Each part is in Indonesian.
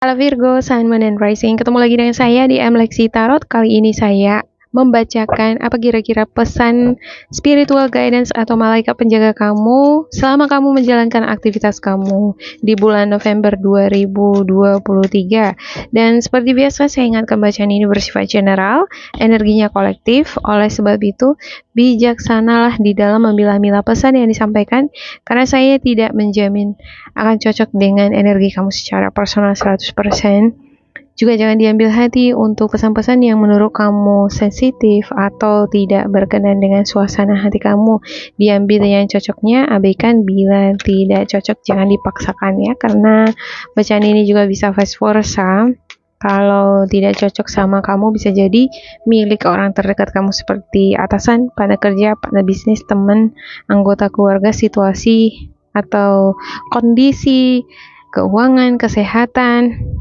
Halo Virgo, Sun, Moon, and Rising. Ketemu lagi dengan saya di Lexi Tarot. Kali ini saya membacakan apa kira-kira pesan spiritual guidance atau malaikat penjaga kamu selama kamu menjalankan aktivitas kamu di bulan November 2023. Dan seperti biasa saya ingatkan bacaan ini bersifat general, energinya kolektif. Oleh sebab itu, bijaksanalah di dalam memilah-milah pesan yang disampaikan karena saya tidak menjamin akan cocok dengan energi kamu secara personal 100%. Juga jangan diambil hati untuk pesan-pesan yang menurut kamu sensitif atau tidak berkenan dengan suasana hati kamu. Diambil yang cocoknya, abaikan bila tidak cocok jangan dipaksakan ya, karena bacaan ini juga bisa vice versa. Kalau tidak cocok sama kamu bisa jadi milik orang terdekat kamu seperti atasan, partner kerja, partner bisnis, teman, anggota keluarga, situasi atau kondisi keuangan, kesehatan,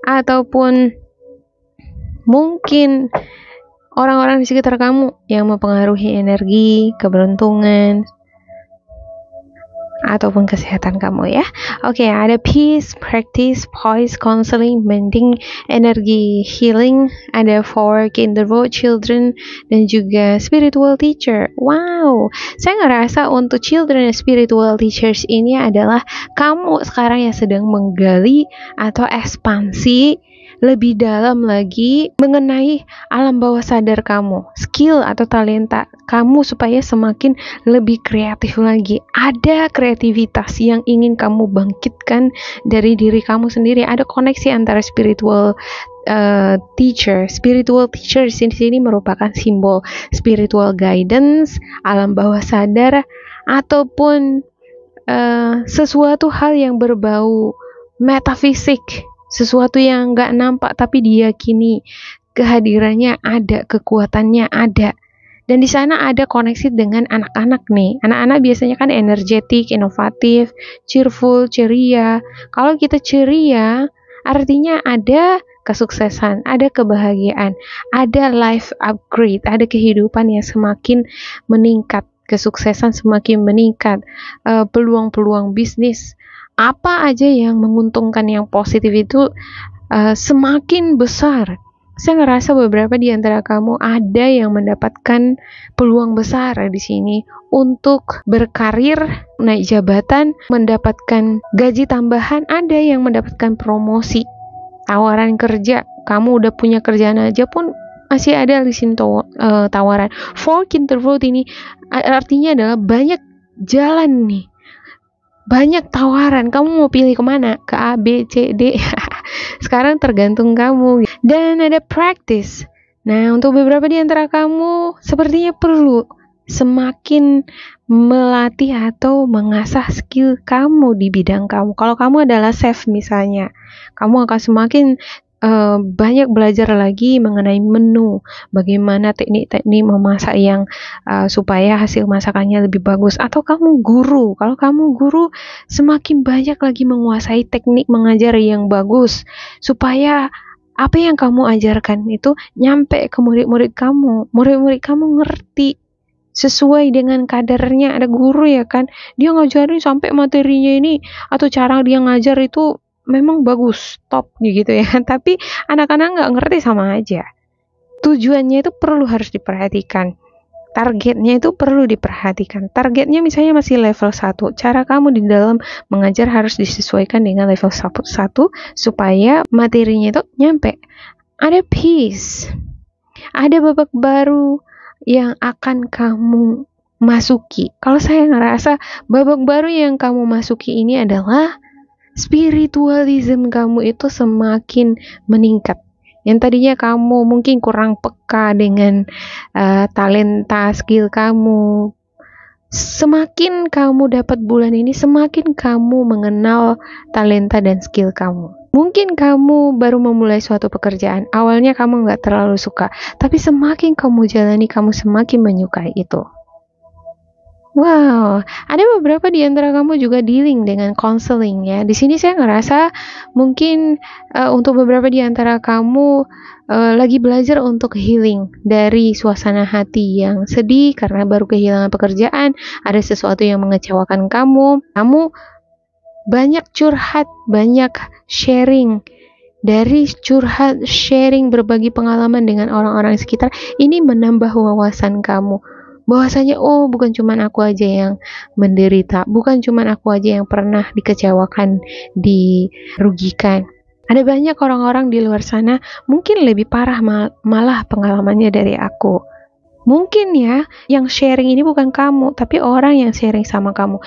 ataupun mungkin orang-orang di sekitar kamu yang mempengaruhi energi, keberuntungan, ataupun kesehatan kamu ya. Oke, ada peace, practice, poise, counseling, mending, energi healing, ada fork in the road, children, dan juga spiritual teacher. Wow, saya ngerasa untuk children and spiritual teachers ini adalah kamu sekarang yang sedang menggali atau ekspansi lebih dalam lagi mengenai alam bawah sadar kamu, skill atau talenta kamu supaya semakin lebih kreatif lagi. Ada kreativitas yang ingin kamu bangkitkan dari diri kamu sendiri. Ada koneksi antara spiritual teacher. Spiritual teacher di sini merupakan simbol spiritual guidance, alam bawah sadar, ataupun sesuatu hal yang berbau metafisik. Sesuatu yang nggak nampak tapi diyakini kehadirannya ada, kekuatannya ada. Dan di sana ada koneksi dengan anak-anak nih. Anak-anak biasanya kan energetik, inovatif, cheerful, ceria. Kalau kita ceria, artinya ada kesuksesan, ada kebahagiaan, ada life upgrade, ada kehidupan yang semakin meningkat, kesuksesan semakin meningkat, peluang-peluang bisnis, apa aja yang menguntungkan yang positif itu semakin besar. Saya ngerasa beberapa di antara kamu ada yang mendapatkan peluang besar di sini untuk berkarir, naik jabatan, mendapatkan gaji tambahan, ada yang mendapatkan promosi, tawaran kerja. Kamu udah punya kerjaan aja pun masih ada di sini tawaran. Fork in the road ini artinya adalah banyak jalan nih. Banyak tawaran, kamu mau pilih kemana? Ke A, B, C, D. Sekarang tergantung kamu. Dan ada practice. Nah, untuk beberapa di antara kamu sepertinya perlu semakin melatih atau mengasah skill kamu di bidang kamu. Kalau kamu adalah chef misalnya, kamu akan semakin banyak belajar lagi mengenai menu, bagaimana teknik-teknik memasak yang supaya hasil masakannya lebih bagus. Atau kamu guru, kalau kamu guru semakin banyak lagi menguasai teknik mengajar yang bagus supaya apa yang kamu ajarkan itu nyampe ke murid-murid kamu ngerti sesuai dengan kadarnya. Ada guru ya kan, dia ngajarin sampai materinya ini atau cara dia ngajar itu memang bagus, top gitu ya. Tapi anak-anak nggak ngerti sama aja. Tujuannya itu harus diperhatikan. Targetnya itu perlu diperhatikan. Targetnya misalnya masih level 1. Cara kamu di dalam mengajar harus disesuaikan dengan level 1 supaya materinya itu nyampe. Ada peace. Ada babak baru yang akan kamu masuki. Kalau saya ngerasa babak baru yang kamu masuki ini adalah spiritualism kamu itu semakin meningkat. Yang tadinya kamu mungkin kurang peka dengan talenta skill kamu, semakin kamu dapat bulan ini, semakin kamu mengenal talenta dan skill kamu. Mungkin kamu baru memulai suatu pekerjaan, awalnya kamu nggak terlalu suka, tapi semakin kamu jalani, kamu semakin menyukai itu. Wow, ada beberapa di antara kamu juga dealing dengan counseling ya. Di sini saya ngerasa mungkin untuk beberapa di antara kamu lagi belajar untuk healing dari suasana hati yang sedih karena baru kehilangan pekerjaan, ada sesuatu yang mengecewakan kamu. Kamu banyak curhat, banyak sharing. Dari curhat, sharing, berbagi pengalaman dengan orang-orang sekitar, ini menambah wawasan kamu. Bahwasanya, oh bukan cuma aku aja yang menderita, bukan cuma aku aja yang pernah dikecewakan, dirugikan. Ada banyak orang-orang di luar sana, mungkin lebih parah malah pengalamannya dari aku. Mungkin ya, yang sharing ini bukan kamu, tapi orang yang sharing sama kamu.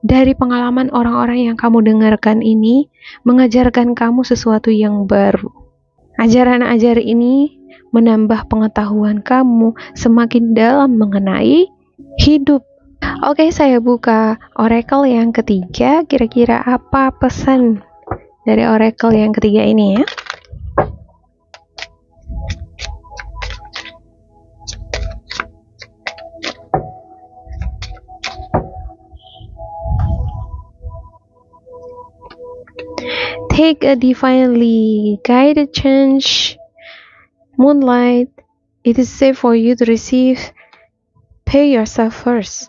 Dari pengalaman orang-orang yang kamu dengarkan ini, mengajarkan kamu sesuatu yang baru. Ajaran-ajaran ini menambah pengetahuan kamu semakin dalam mengenai hidup. Oke, saya buka oracle yang ketiga. Kira-kira apa pesan dari oracle yang ketiga ini ya? Take a divinely guided change. Moonlight, it is safe for you to receive. Pay yourself first.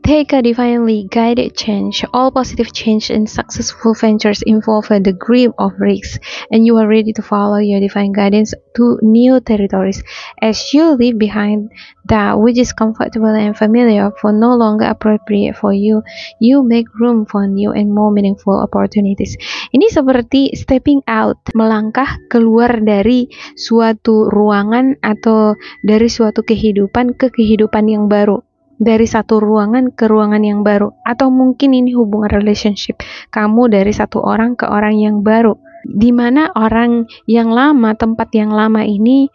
Take a divinely guided change. All positive change and successful ventures involve a degree of risk, and you are ready to follow your divine guidance to new territories. As you leave behind that which is comfortable and familiar for no longer appropriate for you, you make room for new and more meaningful opportunities. Ini seperti stepping out, melangkah keluar dari suatu ruangan atau dari suatu kehidupan ke kehidupan yang baru. Dari satu ruangan ke ruangan yang baru, atau mungkin ini hubungan relationship kamu dari satu orang ke orang yang baru, dimana orang yang lama, tempat yang lama ini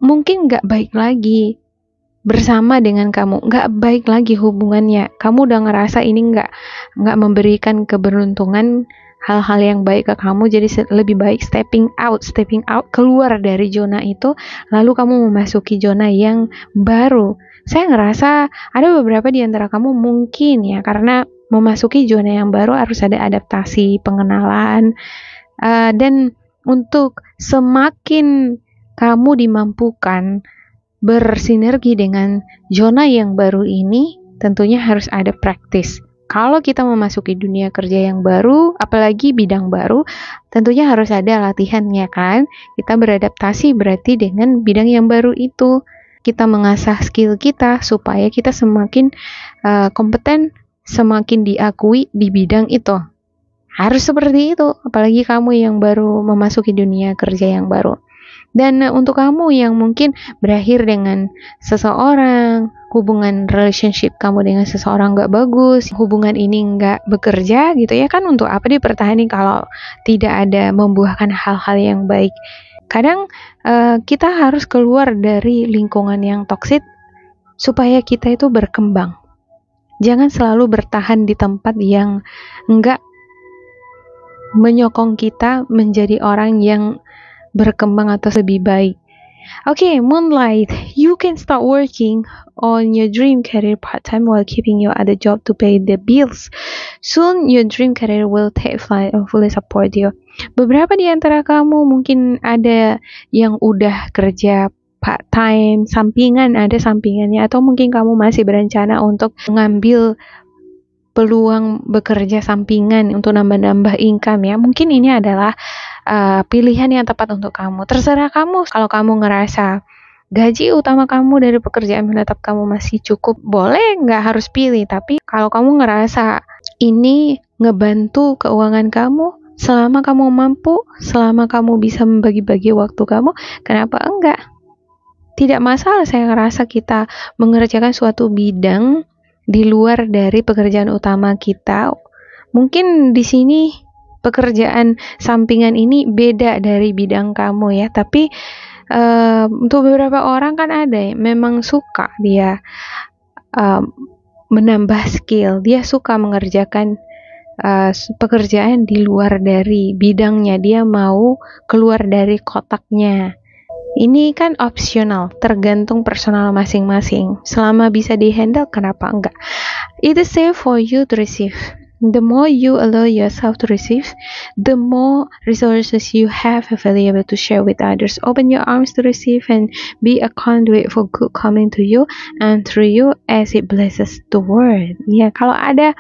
mungkin gak baik lagi bersama dengan kamu, gak baik lagi hubungannya. Kamu udah ngerasa ini gak memberikan keberuntungan, hal-hal yang baik ke kamu, jadi lebih baik stepping out, keluar dari zona itu, lalu kamu memasuki zona yang baru. Saya ngerasa ada beberapa di antara kamu mungkin ya, karena memasuki zona yang baru harus ada adaptasi, pengenalan, dan untuk semakin kamu dimampukan bersinergi dengan zona yang baru ini, tentunya harus ada praktis. Kalau kita memasuki dunia kerja yang baru, apalagi bidang baru, tentunya harus ada latihannya kan. Kita beradaptasi berarti dengan bidang yang baru itu. Kita mengasah skill kita supaya kita semakin kompeten, semakin diakui di bidang itu. Harus seperti itu, apalagi kamu yang baru memasuki dunia kerja yang baru. Dan untuk kamu yang mungkin berakhir dengan seseorang, hubungan relationship kamu dengan seseorang gak bagus, hubungan ini gak bekerja gitu ya kan, untuk apa dipertahankan kalau tidak ada membuahkan hal-hal yang baik. Kadang kita harus keluar dari lingkungan yang toksik supaya kita itu berkembang. Jangan selalu bertahan di tempat yang enggak menyokong kita menjadi orang yang berkembang atau lebih baik. Okay, Moonlight, you can start working on your dream career part-time while keeping your other job to pay the bills. Soon, your dream career will take flight and fully support you. Beberapa di antara kamu mungkin ada yang udah kerja part-time, sampingan, ada sampingannya, atau mungkin kamu masih berencana untuk mengambil peluang bekerja sampingan untuk nambah-nambah income ya. Mungkin ini adalah pilihan yang tepat untuk kamu. Terserah kamu, kalau kamu ngerasa gaji utama kamu dari pekerjaan menetap kamu masih cukup, boleh, nggak harus pilih. Tapi kalau kamu ngerasa ini ngebantu keuangan kamu, selama kamu mampu, selama kamu bisa membagi-bagi waktu kamu, kenapa enggak? Tidak masalah saya ngerasa kita mengerjakan suatu bidang di luar dari pekerjaan utama kita. Mungkin di sini pekerjaan sampingan ini beda dari bidang kamu ya, tapi untuk beberapa orang kan ada yang memang suka dia menambah skill, dia suka mengerjakan pekerjaan di luar dari bidangnya, dia mau keluar dari kotaknya. Ini kan opsional, tergantung personal masing-masing. Selama bisa dihandle, kenapa enggak? It is safe for you to receive. The more you allow yourself to receive, the more resources you have available to share with others. Open your arms to receive and be a conduit for good coming to you and through you as it blesses the world. Ya, kalau ada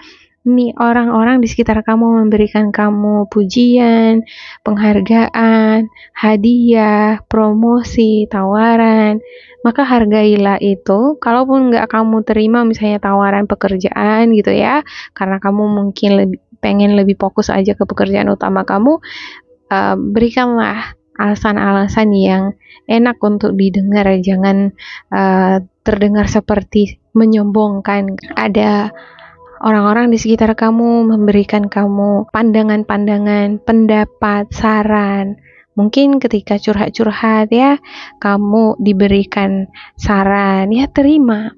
nih orang-orang di sekitar kamu memberikan kamu pujian, penghargaan, hadiah, promosi, tawaran, maka hargailah itu. Kalaupun nggak kamu terima misalnya tawaran pekerjaan gitu ya, karena kamu mungkin pengen lebih fokus aja ke pekerjaan utama kamu, berikanlah alasan-alasan yang enak untuk didengar, jangan terdengar seperti menyombongkan. Ada orang-orang di sekitar kamu memberikan kamu pandangan-pandangan, pendapat, saran. Mungkin ketika curhat-curhat ya, kamu diberikan saran, ya terima.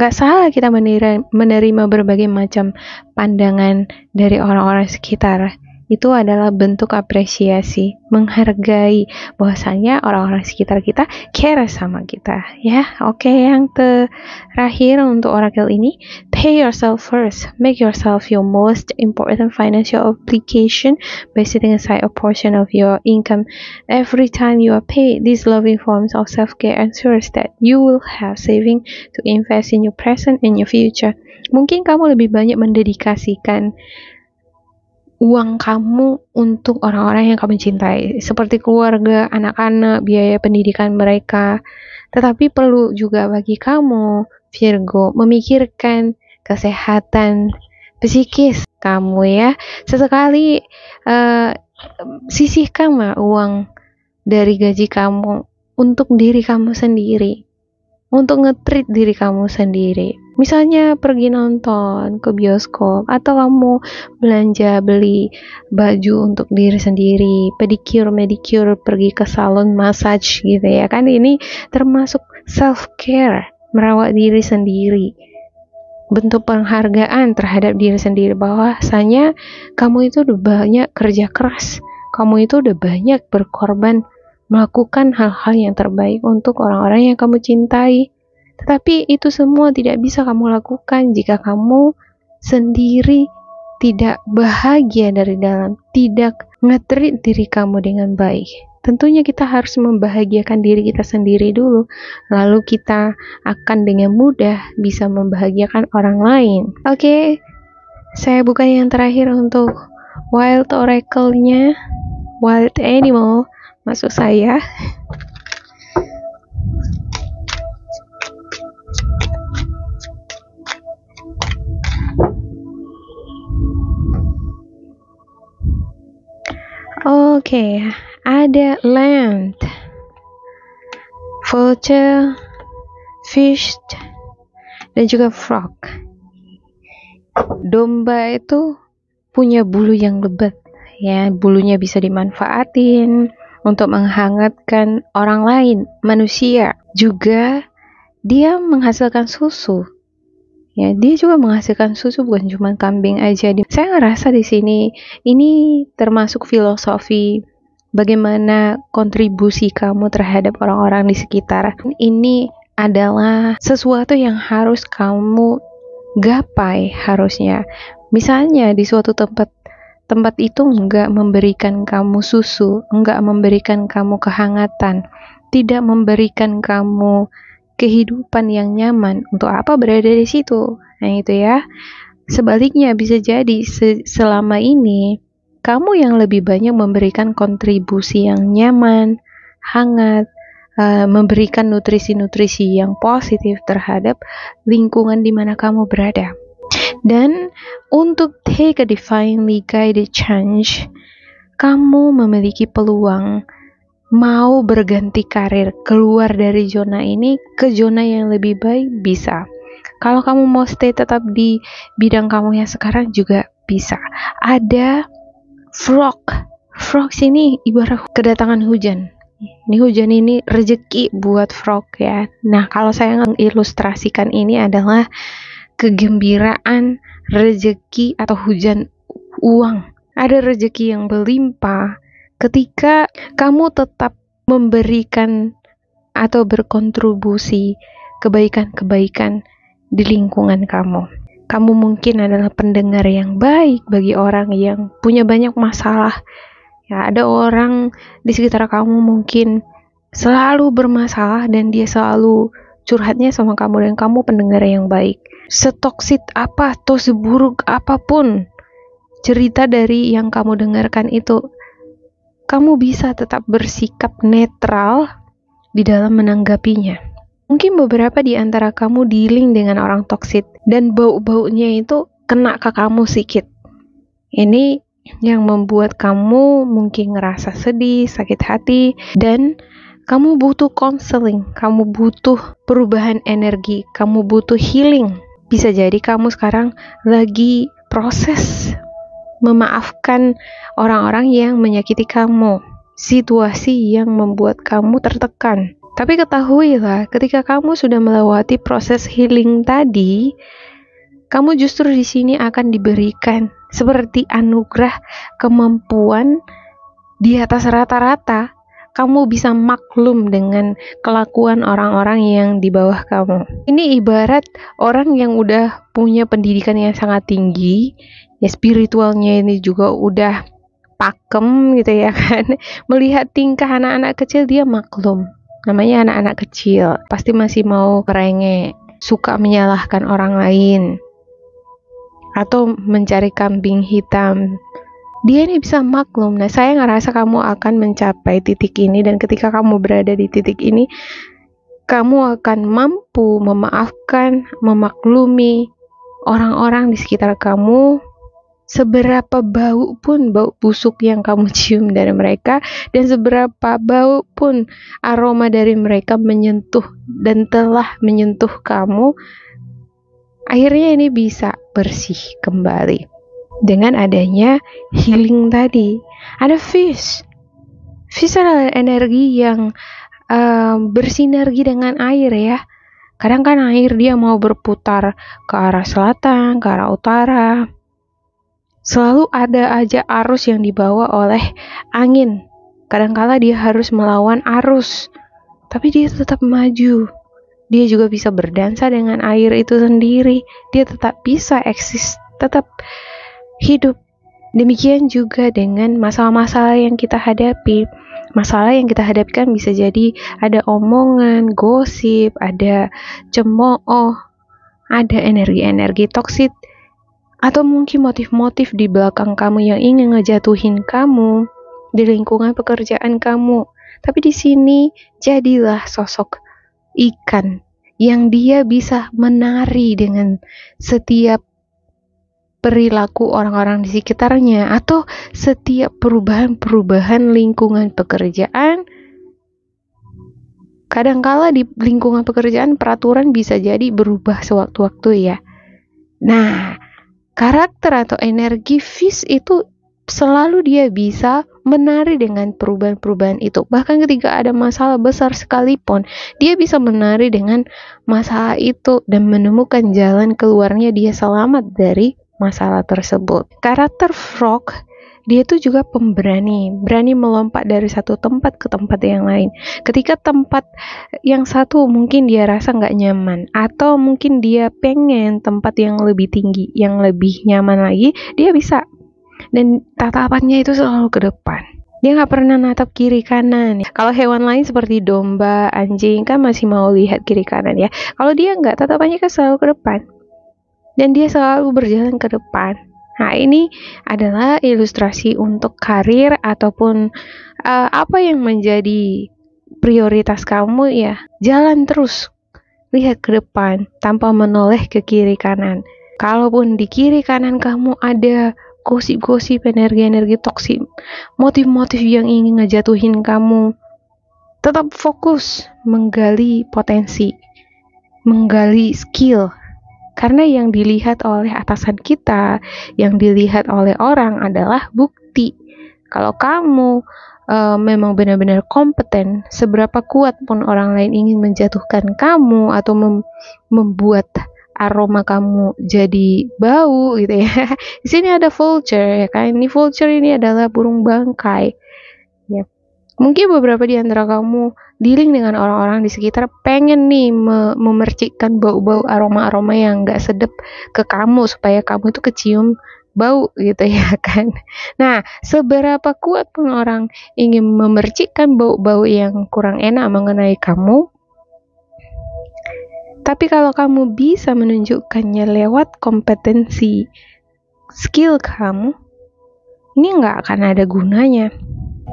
Gak salah kita menerima berbagai macam pandangan dari orang-orang sekitar. Itu adalah bentuk apresiasi, menghargai bahwasanya orang-orang sekitar kita care sama kita ya. Oke, yang terakhir untuk oracle ini, pay yourself first, make yourself your most important financial obligation by setting aside a portion of your income every time you are paid. These loving forms of self-care ensures that you will have saving to invest in your present and your future. Mungkin kamu lebih banyak mendedikasikan uang kamu untuk orang-orang yang kamu cintai, seperti keluarga, anak-anak, biaya pendidikan mereka. Tetapi perlu juga bagi kamu, Virgo, memikirkan kesehatan psikis kamu ya. Sesekali sisihkanlah uang dari gaji kamu untuk diri kamu sendiri, untuk nge-treat diri kamu sendiri. Misalnya pergi nonton ke bioskop, atau kamu belanja beli baju untuk diri sendiri, pedicure, manicure, pergi ke salon massage gitu ya kan. Ini termasuk self-care, merawat diri sendiri, bentuk penghargaan terhadap diri sendiri, bahwasanya kamu itu udah banyak kerja keras, kamu itu udah banyak berkorban, melakukan hal-hal yang terbaik untuk orang-orang yang kamu cintai. Tetapi itu semua tidak bisa kamu lakukan jika kamu sendiri tidak bahagia dari dalam, tidak nge-treat diri kamu dengan baik. Tentunya kita harus membahagiakan diri kita sendiri dulu, lalu kita akan dengan mudah bisa membahagiakan orang lain. Oke, saya buka yang terakhir untuk wild oracle-nya, wild animal maksud saya. Oke, ada lamb, vulture, fish, dan juga frog. Domba itu punya bulu yang lebat, ya, bulunya bisa dimanfaatin untuk menghangatkan orang lain, manusia. Juga dia menghasilkan susu. Ya, dia juga menghasilkan susu, bukan cuma kambing aja. Saya ngerasa di sini ini termasuk filosofi bagaimana kontribusi kamu terhadap orang-orang di sekitar. Ini adalah sesuatu yang harus kamu gapai harusnya. Misalnya di suatu tempat itu enggak memberikan kamu susu, enggak memberikan kamu kehangatan, tidak memberikan kamu kehidupan yang nyaman, untuk apa berada di situ? Nah itu ya. Sebaliknya bisa jadi selama ini kamu yang lebih banyak memberikan kontribusi yang nyaman, hangat, memberikan nutrisi-nutrisi yang positif terhadap lingkungan di mana kamu berada. Dan untuk take a divinely guided change, kamu memiliki peluang mau berganti karir, keluar dari zona ini ke zona yang lebih baik, bisa. Kalau kamu mau stay tetap di bidang kamu yang sekarang juga bisa. Ada frog sini ibarat kedatangan hujan. Ini hujan ini rezeki buat frog ya. Nah, kalau saya mengilustrasikan ini adalah kegembiraan, rezeki atau hujan uang. Ada rezeki yang berlimpah ketika kamu tetap memberikan atau berkontribusi kebaikan-kebaikan di lingkungan kamu. Kamu mungkin adalah pendengar yang baik bagi orang yang punya banyak masalah. Ya, ada orang di sekitar kamu mungkin selalu bermasalah dan dia selalu curhatnya sama kamu dan kamu pendengar yang baik. Setoksit apa atau seburuk apapun cerita dari yang kamu dengarkan itu, kamu bisa tetap bersikap netral di dalam menanggapinya. Mungkin beberapa di antara kamu dealing dengan orang toksik dan bau-baunya itu kena ke kamu sedikit. Ini yang membuat kamu mungkin ngerasa sedih, sakit hati, dan kamu butuh counseling, kamu butuh perubahan energi, kamu butuh healing. Bisa jadi kamu sekarang lagi proses memaafkan orang-orang yang menyakiti kamu, situasi yang membuat kamu tertekan. Tapi ketahuilah, ketika kamu sudah melewati proses healing tadi, kamu justru di sini akan diberikan seperti anugerah kemampuan di atas rata-rata. Kamu bisa maklum dengan kelakuan orang-orang yang di bawah kamu. Ini ibarat orang yang udah punya pendidikan yang sangat tinggi, ya spiritualnya ini juga udah pakem gitu ya kan. Melihat tingkah anak-anak kecil dia maklum. Namanya anak-anak kecil, pasti masih mau merengek, suka menyalahkan orang lain, atau mencari kambing hitam. Dia ini bisa maklum. Nah, saya ngerasa kamu akan mencapai titik ini, dan ketika kamu berada di titik ini, kamu akan mampu memaafkan, memaklumi orang-orang di sekitar kamu, seberapa bau pun bau busuk yang kamu cium dari mereka, dan seberapa bau pun aroma dari mereka menyentuh dan telah menyentuh kamu, akhirnya ini bisa bersih kembali dengan adanya healing tadi. Ada fish adalah energi yang bersinergi dengan air ya. Kadang kan air dia mau berputar ke arah selatan, ke arah utara. Selalu ada aja arus yang dibawa oleh angin. Kadangkala dia harus melawan arus, tapi dia tetap maju. Dia juga bisa berdansa dengan air itu sendiri. Dia tetap bisa eksis, tetap hidup. Demikian juga dengan masalah-masalah yang kita hadapi. Masalah yang kita hadapkan bisa jadi ada omongan, gosip, ada cemooh, ada energi-energi toksik, atau mungkin motif-motif di belakang kamu yang ingin ngejatuhin kamu di lingkungan pekerjaan kamu. Tapi di sini jadilah sosok ikan yang dia bisa menari dengan setiap perilaku orang-orang di sekitarnya, atau setiap perubahan-perubahan lingkungan pekerjaan. Kadangkala di lingkungan pekerjaan peraturan bisa jadi berubah sewaktu-waktu ya. Nah, karakter atau energi fish itu selalu dia bisa menari dengan perubahan-perubahan itu. Bahkan ketika ada masalah besar sekalipun, dia bisa menari dengan masalah itu dan menemukan jalan keluarnya, dia selamat dari masalah tersebut. Karakter frog, dia itu juga pemberani, berani melompat dari satu tempat ke tempat yang lain. Ketika tempat yang satu mungkin dia rasa nggak nyaman, atau mungkin dia pengen tempat yang lebih tinggi, yang lebih nyaman lagi, dia bisa. Dan tatapannya itu selalu ke depan. Dia nggak pernah natap kiri kanan. Kalau hewan lain seperti domba, anjing kan masih mau lihat kiri kanan ya. Kalau dia nggak, tatapannya kan selalu ke depan. Dan dia selalu berjalan ke depan. Nah, ini adalah ilustrasi untuk karir ataupun apa yang menjadi prioritas kamu ya. Jalan terus, lihat ke depan tanpa menoleh ke kiri kanan. Kalaupun di kiri kanan kamu ada gosip-gosip, energi-energi toksik, motif-motif yang ingin ngejatuhin kamu, tetap fokus menggali potensi, menggali skill. Karena yang dilihat oleh atasan kita, yang dilihat oleh orang adalah bukti. Kalau kamu memang benar-benar kompeten, seberapa kuat pun orang lain ingin menjatuhkan kamu atau membuat aroma kamu jadi bau gitu ya. Di sini ada vulture ya kan. Ini vulture ini adalah burung bangkai. Ya. Mungkin beberapa di antara kamu dealing dengan orang-orang di sekitar pengen nih memercikkan bau-bau aroma-aroma yang gak sedap ke kamu supaya kamu itu kecium bau gitu ya kan. Nah, seberapa kuat pun orang ingin memercikkan bau-bau yang kurang enak mengenai kamu, Tapi kalau kamu bisa menunjukkannya lewat kompetensi, skill kamu, ini nggak akan ada gunanya.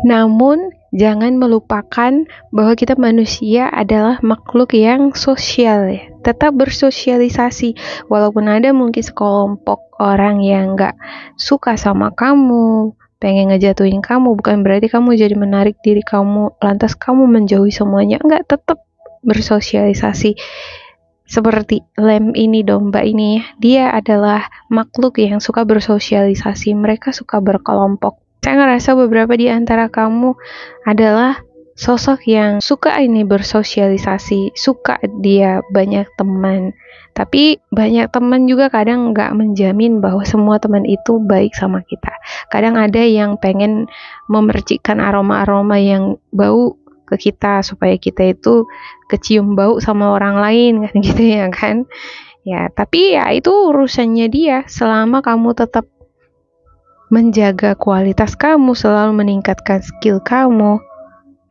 Namun, jangan melupakan bahwa kita manusia adalah makhluk yang sosial ya. Tetap bersosialisasi. Walaupun ada mungkin sekelompok orang yang nggak suka sama kamu, pengen ngejatuhin kamu, bukan berarti kamu jadi menarik diri kamu, lantas kamu menjauhi semuanya. Enggak, tetap bersosialisasi. Seperti lem ini, domba ini, dia adalah makhluk yang suka bersosialisasi. Mereka suka berkelompok. Saya ngerasa beberapa di antara kamu adalah sosok yang suka ini bersosialisasi, suka dia banyak teman. Tapi banyak teman juga kadang nggak menjamin bahwa semua teman itu baik sama kita. Kadang ada yang pengen memercikkan aroma-aroma yang bau ke kita supaya kita itu kecium bau sama orang lain kan gitu ya kan. Ya, tapi ya itu urusannya dia. Selama kamu tetap menjaga kualitas kamu, selalu meningkatkan skill kamu,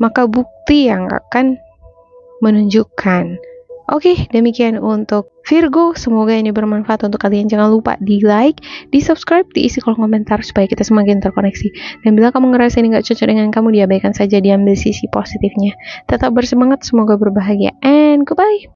maka bukti yang akan menunjukkan. Oke, demikian untuk Virgo. Semoga ini bermanfaat untuk kalian. Jangan lupa di like, di subscribe, diisi kolom komentar supaya kita semakin terkoneksi. Dan bila kamu ngerasa ini gak cocok dengan kamu, diabaikan saja, diambil sisi positifnya. Tetap bersemangat, semoga berbahagia, and goodbye.